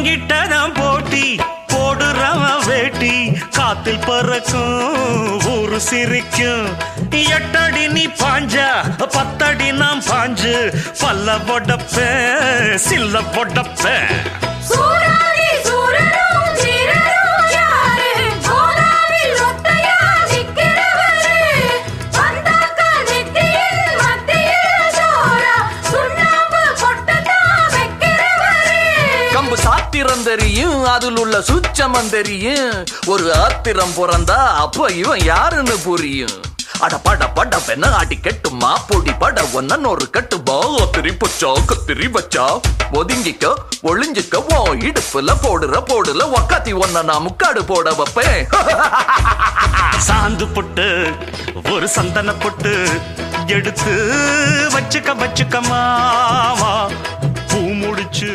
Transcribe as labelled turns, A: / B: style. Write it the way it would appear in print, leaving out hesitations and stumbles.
A: எங்கிட்டதான் போட்டி போடுறவன் வேட்டி காத்தில் பறக்கும் ஊரு சிரிக்கும் 8 அடி நீ பாஞ்சா 10 அடி நாம் பாஞ்சு பல்ல பொடப்பேன் சில்ல பொடப்பேன்
B: சாத்திரம் தெரியும் அதில் உள்ள சூட்சமம் தெரியும் ஒரு ஆத்திரம் பிறந்தா அப்ப இவன் யாருன்னு புரியும் அட பட பட பெண்ண ஆட்டி கெட்டுமா பொடி பட ஒன்னு ஒரு கட்டு பாத்திரி பச்சா கத்திரி வச்சா ஒதுங்கிக்க ஒளிஞ்சிக்க ஓ இடுப்புல போடுல ஒக்காத்தி ஒன்ன நான் முக்காடு போட வைப்பேன்
A: சாந்து பொட்டு ஒரு சந்தன பொட்டு எடுத்து வச்சுக்க மாமா பூ முடிச்சு